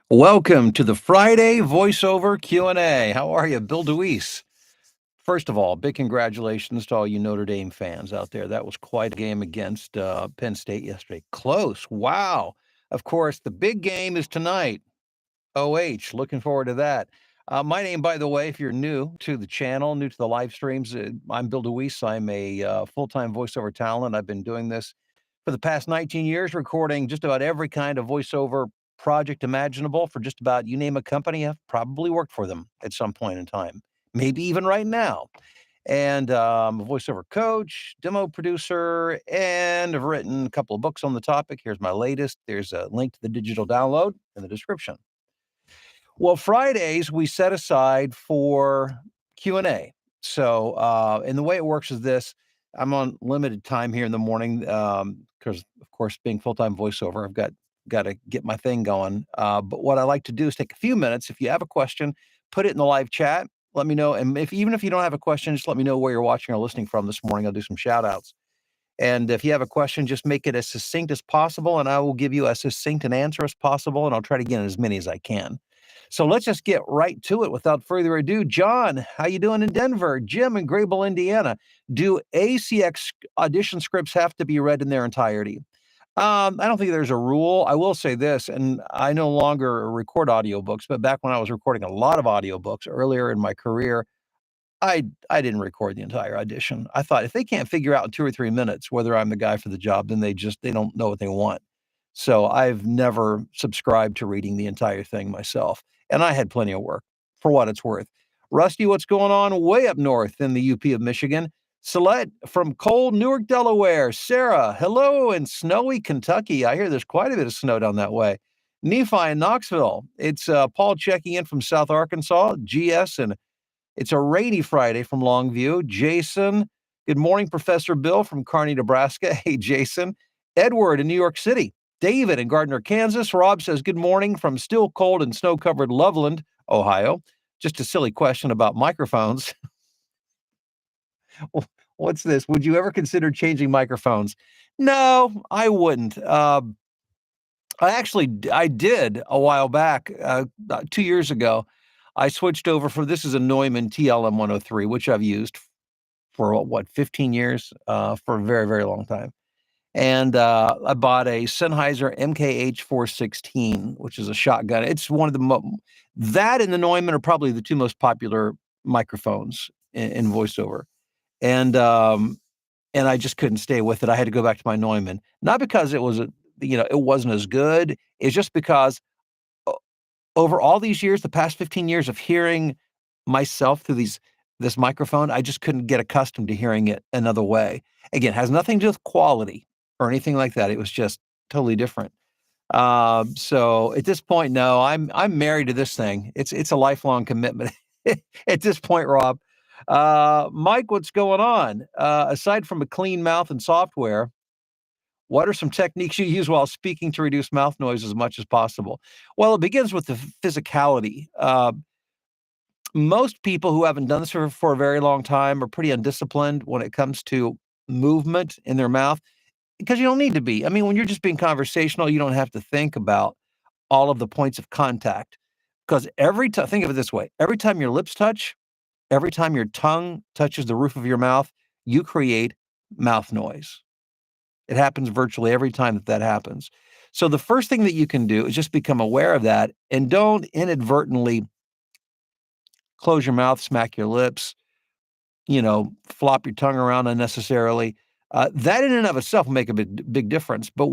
Welcome to the Friday voiceover Q&A. How are you, Bill DeWeese? First of all, big congratulations to all you Notre Dame fans out there. That was quite a game against Penn State yesterday. Close. Wow. Of course, the big game is tonight. OH, looking forward to that. My name, by the way, if you're new to the channel, new to the live streams, I'm Bill DeWeese. I'm a full-time voiceover talent. I've been doing this for the past 19 years, recording just about every kind of voiceover project imaginable for just about you name a company. I've probably worked for them at some point in time, maybe even right now. And I'm a voiceover coach, demo producer, and I've written a couple of books on the topic. Here's my latest. There's a link to the digital download in the description. Well, Fridays we set aside for Q&A. So, and the way it works is this: I'm on limited time here in the morning because, of course, being full-time voiceover, I've got to get my thing going. But what I like to do is take a few minutes. If you have a question, put it in the live chat. Let me know, and even if you don't have a question, just let me know where you're watching or listening from this morning. I'll do some shout outs. And if you have a question, just make it as succinct as possible, and I will give you as succinct an answer as possible, and I'll try to get as many as I can. So let's just get right to it without further ado. John, how you doing in Denver? Jim in Grable, Indiana. Do ACX audition scripts have to be read in their entirety? I don't think there's a rule. I will say this, and I no longer record audiobooks, but back when I was recording a lot of audiobooks earlier in my career, I didn't record the entire audition. I thought if they can't figure out in 2 or 3 minutes whether I'm the guy for the job, then they don't know what they want. So I've never subscribed to reading the entire thing myself, and I had plenty of work for what it's worth. Rusty, what's going on way up north in the UP of Michigan? Celeste from cold Newark, Delaware. Sarah, hello in snowy Kentucky. I hear there's quite a bit of snow down that way. Nephi in Knoxville. It's Paul checking in from South Arkansas. GS and it's a rainy Friday from Longview. Jason, good morning, Professor Bill from Kearney, Nebraska. Hey, Jason. Edward in New York City. David in Gardner, Kansas. Rob says, good morning from still cold and snow-covered Loveland, Ohio. Just a silly question about microphones. What's this? Would you ever consider changing microphones? No, I wouldn't. I did a while back, 2 years ago. I switched over this is a Neumann TLM 103, which I've used for 15 years, for a very, very long time. And I bought a Sennheiser MKH 416, which is a shotgun. It's one of that and the Neumann are probably the two most popular microphones in voiceover. And I just couldn't stay with it. I had to go back to my Neumann, not because it wasn't as good. It's just because over all these years, the past 15 years of hearing myself through this microphone, I just couldn't get accustomed to hearing it another way. Again, it has nothing to do with quality or anything like that. It was just totally different. So at this point, no, I'm married to this thing. It's a lifelong commitment at this point, Rob. Mike, what's going on? Aside from a clean mouth and software, what are some techniques you use while speaking to reduce mouth noise as much as possible? Well, it begins with the physicality. Most people who haven't done this for a very long time are pretty undisciplined when it comes to movement in their mouth, because you don't need to be. I mean, when you're just being conversational, you don't have to think about all of the points of contact, because think of it this way, every time your lips touch, every time your tongue touches the roof of your mouth, you create mouth noise. It happens virtually every time that happens. So the first thing that you can do is just become aware of that, and don't inadvertently close your mouth, smack your lips, flop your tongue around unnecessarily. That in and of itself will make a big difference. But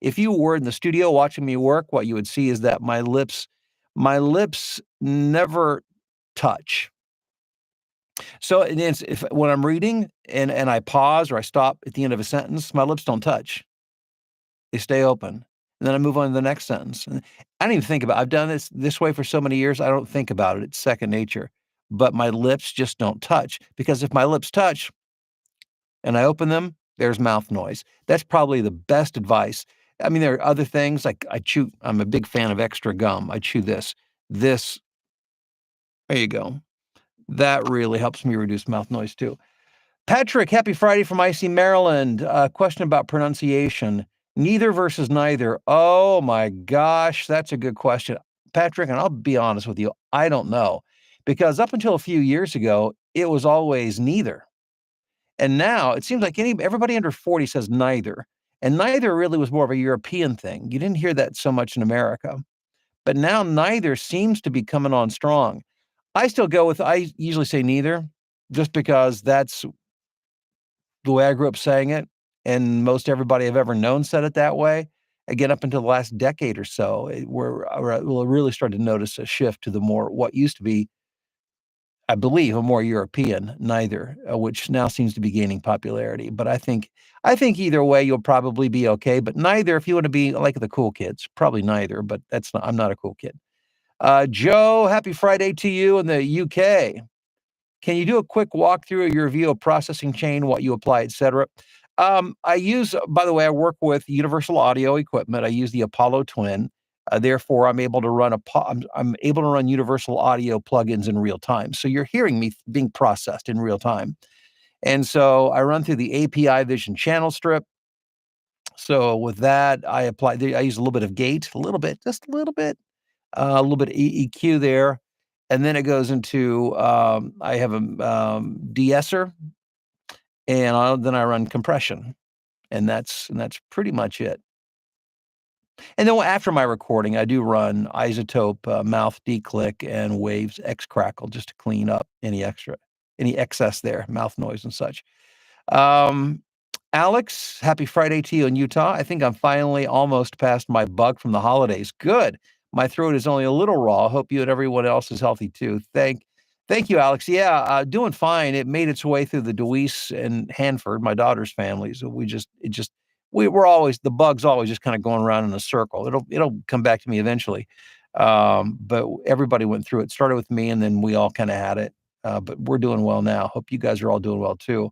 if you were in the studio watching me work, what you would see is that my lips never touch. So when I'm reading and I pause or I stop at the end of a sentence, my lips don't touch. They stay open. And then I move on to the next sentence. And I don't even think about it. I've done this way for so many years, I don't think about it. It's second nature. But my lips just don't touch, because if my lips touch and I open them, there's mouth noise. That's probably the best advice. I mean, there are other things like I chew. I'm a big fan of extra gum. I chew this. There you go. That really helps me reduce mouth noise too. Patrick, happy Friday from icy Maryland. Question about pronunciation. Neither versus neither. Oh my gosh, that's a good question. Patrick, and I'll be honest with you, I don't know. Because up until a few years ago, it was always neither. And now it seems like everybody under 40 says neither. And neither really was more of a European thing. You didn't hear that so much in America. But now neither seems to be coming on strong. I usually say neither, just because that's the way I grew up saying it, and most everybody I've ever known said it that way. Again, up until the last decade or so, we'll really start to notice a shift to the more what used to be, I believe, a more European neither, which now seems to be gaining popularity. But I think either way you'll probably be okay. But neither, if you want to be like the cool kids, probably neither. But I'm not a cool kid. Joe, happy Friday to you in the UK. Can you do a quick walkthrough of your review of processing chain, what you apply, et cetera? By the way, I work with Universal Audio equipment. I use the Apollo Twin. Therefore, I'm able to run Universal Audio plugins in real time. So you're hearing me being processed in real time. And so I run through the API Vision channel strip. So with that, I use a little bit of gate, just a little bit of EQ there. And then it goes into, I have a de-esser, and then I run compression, and that's pretty much it. And then after my recording, I do run iZotope, mouth declick, and Waves X Crackle just to clean up any excess there, mouth noise and such. Um, Alex, happy Friday to you in Utah. I think I'm finally almost past my bug from the holidays. Good. My throat is only a little raw. Hope you and everyone else is healthy too. Thank you, Alex. Yeah, doing fine. It made its way through the Deweese and Hanford, my daughter's families. We're always, the bug's always just kind of going around in a circle. It'll come back to me eventually. But everybody went through it. Started with me, and then we all kind of had it. But we're doing well now. Hope you guys are all doing well too.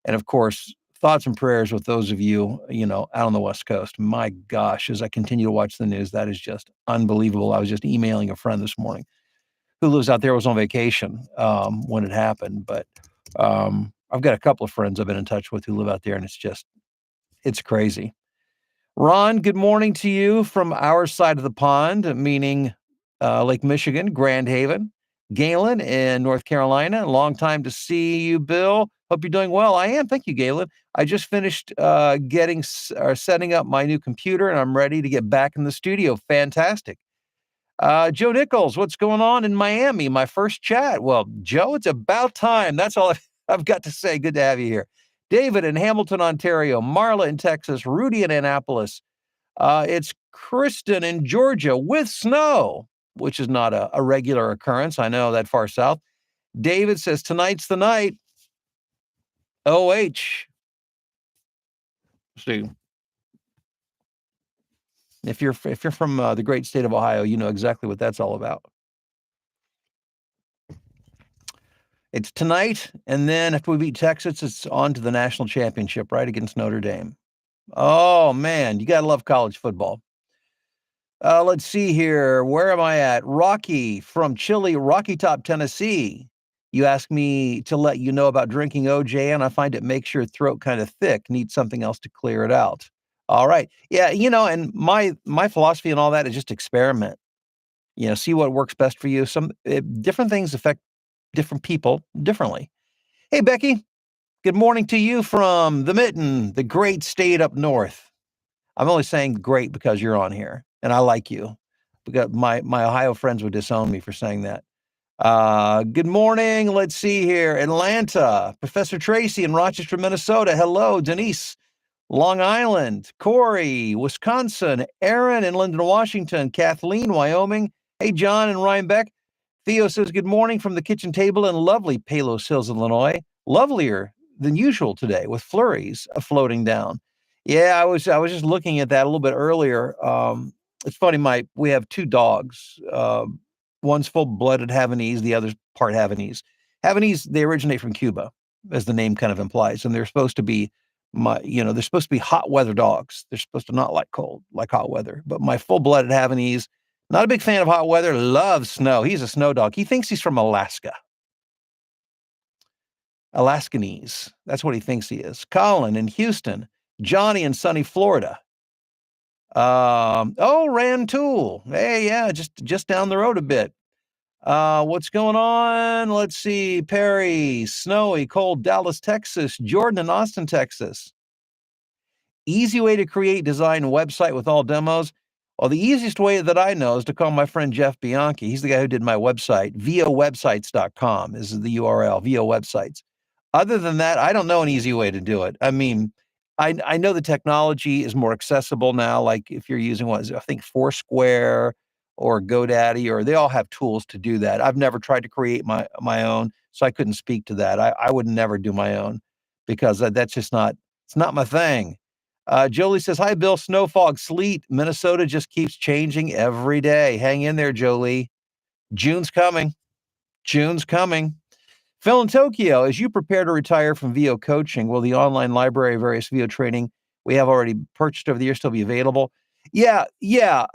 And of course, thoughts and prayers with those of you, out on the West Coast. My gosh, as I continue to watch the news, that is just unbelievable. I was just emailing a friend this morning who lives out there, was on vacation when it happened. But I've got a couple of friends I've been in touch with who live out there, and it's crazy. Ron, good morning to you from our side of the pond, meaning Lake Michigan, Grand Haven. Galen in North Carolina, long time to see you, Bill. Hope you're doing well. I am. Thank you, Galen. I just finished setting up my new computer, and I'm ready to get back in the studio. Fantastic. Joe Nichols, what's going on in Miami? My first chat. Well, Joe, it's about time. That's all I've got to say. Good to have you here. David in Hamilton, Ontario. Marla in Texas. Rudy in Annapolis. It's Kristen in Georgia with snow, which is not a regular occurrence. I know that far south. David says, tonight's the night. OH. See, if you're from the great state of Ohio, you know exactly what that's all about. It's tonight, and then if we beat Texas, it's on to the national championship, right, against Notre Dame. Oh, man, you got to love college football. Let's see here. Where am I at? Rocky from Rocky Top, Tennessee. You asked me to let you know about drinking OJ, and I find it makes your throat kind of thick. Need something else to clear it out. All right. Yeah, and my philosophy and all that is just experiment. See what works best for you. Different things affect different people differently. Hey, Becky. Good morning to you from the Mitten, the great state up north. I'm only saying great because you're on here, and I like you. Because my Ohio friends would disown me for saying that. Good morning. Let's see here. Atlanta, Professor Tracy in Rochester, Minnesota. Hello, Denise, Long Island, Corey, Wisconsin, Aaron in Linden, Washington, Kathleen, Wyoming. Hey, John and Rhinebeck. Theo says, good morning from the kitchen table in lovely Palos Hills, Illinois. Lovelier than usual today with flurries floating down. Yeah, I was just looking at that a little bit earlier. It's funny, we have two dogs. One's full-blooded Havanese, the other's part Havanese. Havanese, they originate from Cuba, as the name kind of implies, and they're supposed to be they're supposed to be hot weather dogs. They're supposed to not like cold, like hot weather. But my full-blooded Havanese, not a big fan of hot weather, loves snow. He's a snow dog. He thinks he's from Alaska. Alaskanese. That's what he thinks he is. Colin in Houston. Johnny in sunny Florida. Oh, Rantoul. Hey, yeah, just down the road a bit. What's going on? Let's see. Perry, snowy, cold Dallas, Texas. Jordan in Austin, Texas. Easy way to create, design a website with all demos. Well, the easiest way that I know is to call my friend Jeff Bianchi. He's the guy who did my website. VOWebsites.com is the URL, VO Websites. Other than that, I don't know an easy way to do it. I mean, I know the technology is more accessible now. Like if you're using what is it, I think Foursquare or GoDaddy, or they all have tools to do that. I've never tried to create my own, so I couldn't speak to that. I would never do my own because that's just not it's not my thing. Jolie says, "Hi, Bill. Snow, fog, sleet. Minnesota just keeps changing every day. Hang in there, Jolie. June's coming. June's coming." Phil in Tokyo, as you prepare to retire from VO coaching, will the online library of various VO training we have already purchased over the years still be available? Yeah, yeah.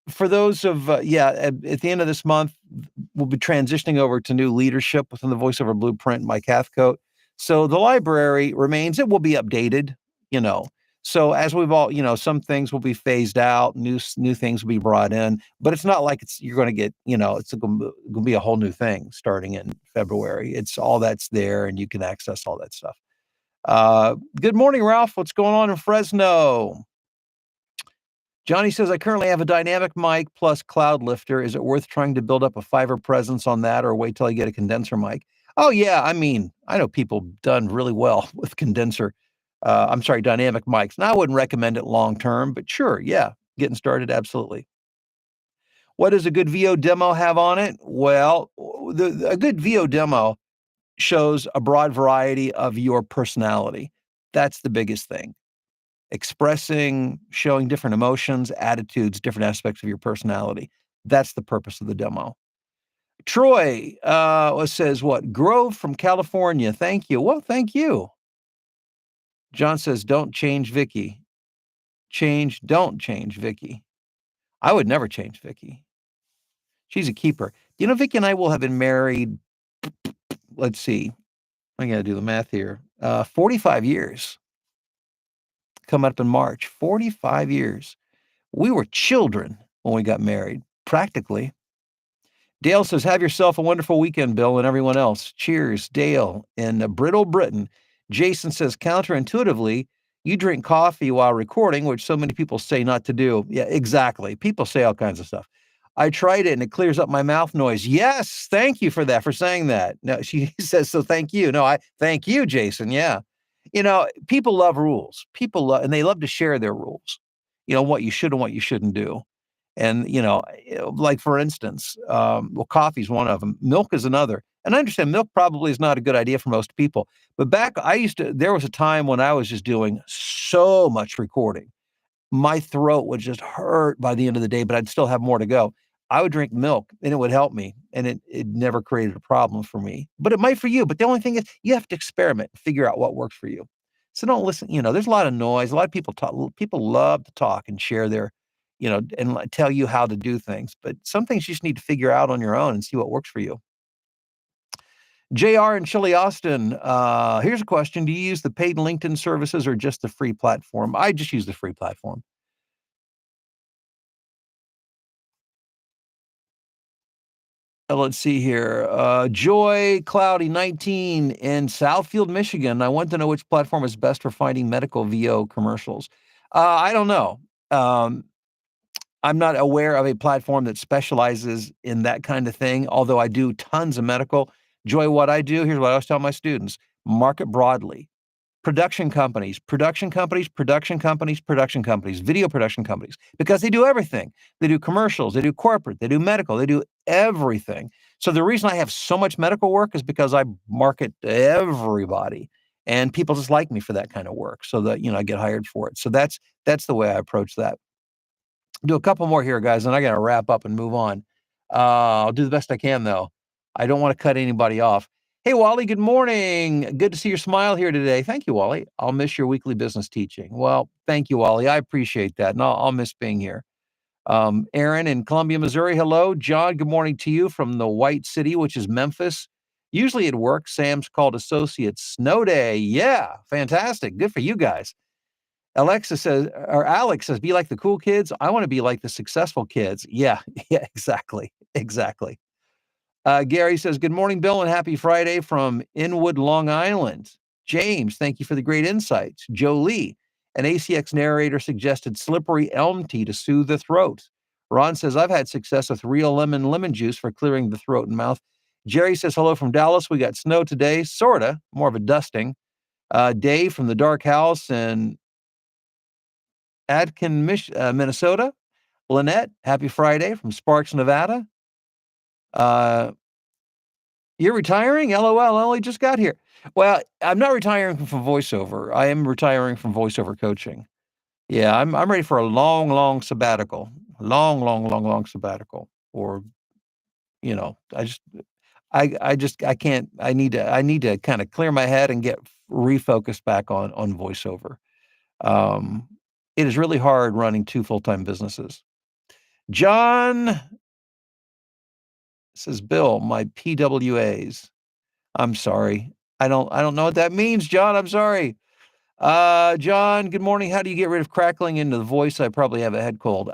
For those of at the end of this month, we'll be transitioning over to new leadership within the VoiceOver Blueprint, Mike Hathcote. So the library remains. It will be updated, you know. So as we've all, some things will be phased out, new things will be brought in, but it's not like you're going to get, it's going to be a whole new thing starting in February. It's all that's there, and you can access all that stuff. Good morning, Ralph. What's going on in Fresno? Johnny says, I currently have a dynamic mic plus cloud lifter. Is it worth trying to build up a Fiverr presence on that or wait till I get a condenser mic? Oh, yeah. I mean, I know people done really well with dynamic mics. Now, I wouldn't recommend it long term, but sure. Yeah. Getting started. Absolutely. What does a good VO demo have on it? Well, a good VO demo shows a broad variety of your personality. That's the biggest thing. Expressing, showing different emotions, attitudes, different aspects of your personality. That's the purpose of the demo. Troy says, what? Grove from California. Thank you. Well, thank you. John says, don't change Vicky. Don't change Vicky. I would never change Vicky. She's a keeper. Vicky and I will have been married, let's see, I got to do the math here, 45 years. Coming up in March, 45 years. We were children when we got married, practically. Dale says, have yourself a wonderful weekend, Bill, and everyone else. Cheers, Dale in Brittle, Britain. Jason says, counterintuitively, you drink coffee while recording, which so many people say not to do. Yeah, exactly. People say all kinds of stuff. I tried it and it clears up my mouth noise. Yes, thank you for that, for saying that. No, she says, so thank you. No, I thank you, Jason. Yeah. People love rules. And they love to share their rules, what you should and what you shouldn't do. And, like for instance, coffee's one of them. Milk is another. And I understand milk probably is not a good idea for most people. But there was a time when I was just doing so much recording. My throat would just hurt by the end of the day, but I'd still have more to go. I would drink milk and it would help me. And it never created a problem for me, but it might for you. But the only thing is you have to experiment and figure out what works for you. So don't listen. There's a lot of noise. A lot of people talk. People love to talk and share their, and tell you how to do things. But some things you just need to figure out on your own and see what works for you. JR in Chile, Austin. Here's a question. Do you use the paid LinkedIn services or just the free platform? I just use the free platform. Let's see here. Joy Cloudy 19 in Southfield, Michigan. I want to know which platform is best for finding medical VO commercials. I don't know. I'm not aware of a platform that specializes in that kind of thing, although I do tons of medical. Joy, what I do, here's what I always tell my students, market broadly. Production companies, video production companies, because they do everything. They do commercials, they do corporate, they do medical, they do everything. So the reason I have so much medical work is because I market to everybody, and people just like me for that kind of work, so that I get hired for it. So that's the way I approach that. Do a couple more here, guys, and I got to wrap up and move on. I'll do the best I can, though. I don't want to cut anybody off. Hey, Wally, good morning. Good to see your smile here today. Thank you, Wally. I'll miss your weekly business teaching. Well, thank you, Wally. I appreciate that, and I'll miss being here. Aaron in Columbia, Missouri, hello. John, good morning to you from the White City, which is Memphis. Usually at work, Sam's called Associates Snow Day. Yeah, fantastic. Good for you guys. Alexa says, or Alex says, be like the cool kids. I want to be like the successful kids. Yeah, yeah, exactly. Exactly. Gary says, good morning, Bill, and happy Friday from Inwood, Long Island. James, thank you for the great insights. Jolie, an ACX narrator suggested slippery elm tea to soothe the throat. Ron says, I've had success with real lemon juice for clearing the throat and mouth. Jerry says, hello from Dallas. We got snow today, sorta, more of a dusting. Dave from the Dark House in Adkin, Minnesota. Lynette, happy Friday from Sparks, Nevada. You're retiring? LOL, I only just got here. Well, I'm not retiring from voiceover. I am retiring from voiceover coaching. Yeah, I'm ready for a long sabbatical. Long sabbatical. Or, I can't. I need to kind of clear my head and get refocused back on voiceover. Um, it is really hard running two full-time businesses. John says, Bill, my PWAs. I'm sorry. I don't know what that means, John. I'm sorry. John, good morning. How do you get rid of crackling into the voice? I probably have a head cold.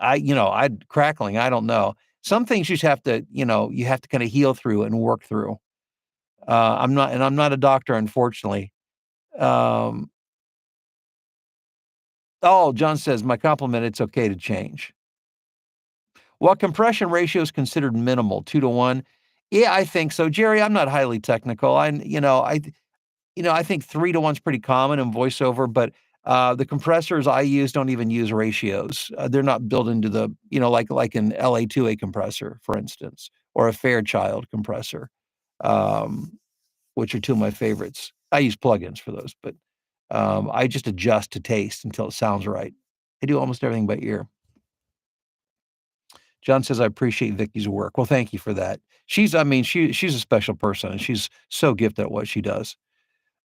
Crackling, I don't know. Some things you just have to, you have to kind of heal through and work through. I'm not a doctor, unfortunately. John says, my compliment, it's okay to change. Well, compression ratio is considered minimal, 2-to-1. Yeah, I think so. Jerry, I'm not highly technical. I think 3-to-1 is pretty common in voiceover, but the compressors I use don't even use ratios. They're not built into the, like an LA2A compressor, for instance, or a Fairchild compressor, which are two of my favorites. I use plugins for those, but I just adjust to taste until it sounds right. I do almost everything by ear. John says, I appreciate Vicky's work. Well, thank you for that. She's a special person, and she's so gifted at what she does.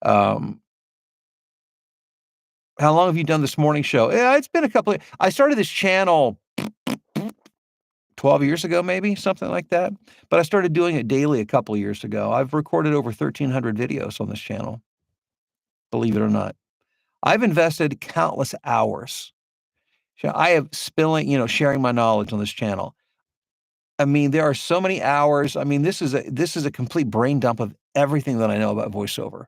Um, How long have you done this morning show? Yeah, it's been I started this channel 12 years ago, maybe, something like that. But I started doing it daily a couple of years ago. I've recorded over 1,300 videos on this channel, believe it or not. I've invested countless hours. I have sharing my knowledge on this channel. I mean, there are so many hours. I mean, this is a complete brain dump of everything that I know about voiceover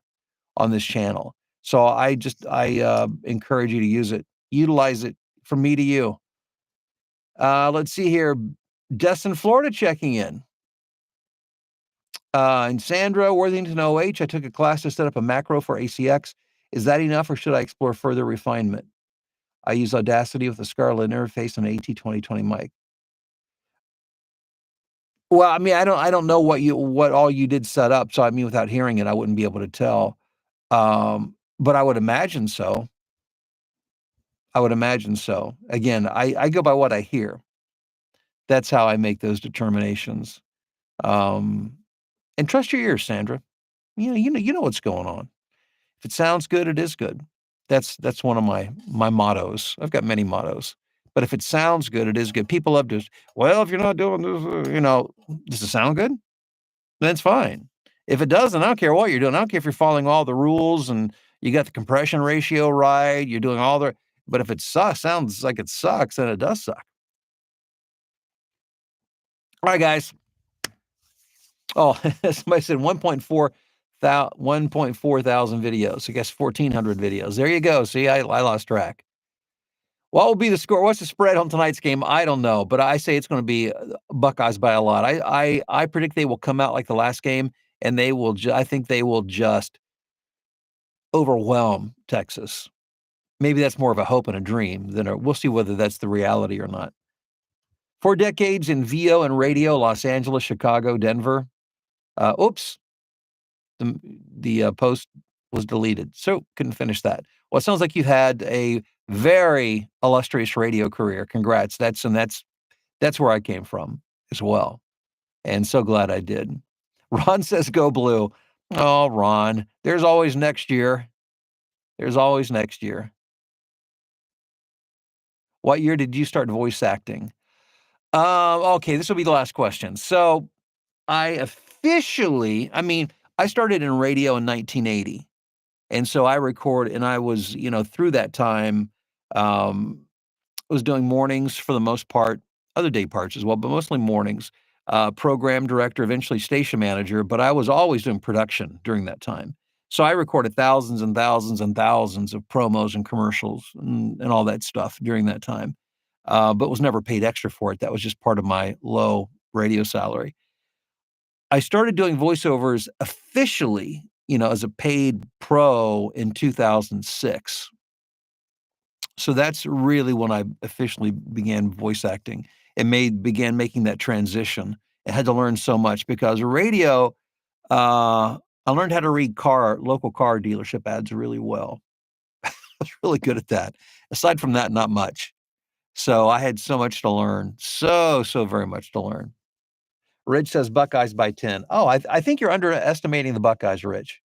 on this channel. So I encourage you to use it, utilize it from me to you. Let's see here. Destin, Florida checking in. And Sandra, Worthington OH, I took a class to set up a macro for ACX. Is that enough or should I explore further refinement? I use Audacity with a Scarlett interface and an AT2020 mic. Well, I mean, I don't know what all you did set up. So I mean, without hearing it, I wouldn't be able to tell. But I would imagine so. Again, I go by what I hear. That's how I make those determinations. And trust your ears, Sandra. You know what's going on. If it sounds good, it is good. That's one of my mottos. I've got many mottos. But if it sounds good, it is good. People love to, well, if you're not doing this, does it sound good? Then it's fine. If it doesn't, I don't care what you're doing. I don't care if you're following all the rules and you got the compression ratio right, you're doing all the, but if it sounds like it sucks, then it does suck. All right, guys. Oh, somebody said 1.4 thousand videos. I guess 1,400 videos. There you go. See, I lost track. What will be the score? What's the spread on tonight's game? I don't know, but I say it's going to be Buckeyes by a lot. I predict they will come out like the last game, and they will. I think they will just overwhelm Texas. Maybe that's more of a hope and a dream than we'll see whether that's the reality or not. 4 decades in VO and radio: Los Angeles, Chicago, Denver. Oops. The post was deleted, so couldn't finish that. Well, it sounds like you've had a very illustrious radio career. Congrats. That's where I came from as well, and so glad I did. Ron says, "Go Blue." Oh, Ron, there's always next year. There's always next year. What year did you start voice acting? Okay, this will be the last question. So I started in radio in 1980. And so I was, through that time, Um, was doing mornings for the most part, other day parts as well, but mostly mornings. Program director, eventually station manager, but I was always doing production during that time. So I recorded thousands and thousands and thousands of promos and commercials and all that stuff during that time, but was never paid extra for it. That was just part of my low radio salary. I started doing voiceovers officially, as a paid pro in 2006. So that's really when I officially began voice acting and began making that transition. I had to learn so much because radio, I learned how to read local car dealership ads really well. I was really good at that. Aside from that, not much. So I had so much to learn. So very much to learn. Rich says Buckeyes by 10. Oh, I think you're underestimating the Buckeyes, Rich.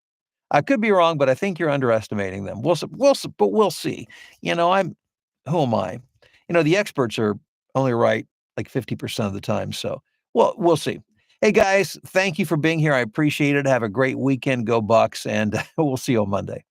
I could be wrong, but I think you're underestimating them. But we'll see. Who am I? The experts are only right like 50% of the time. So, well, we'll see. Hey guys, thank you for being here. I appreciate it. Have a great weekend. Go Bucks, and we'll see you on Monday.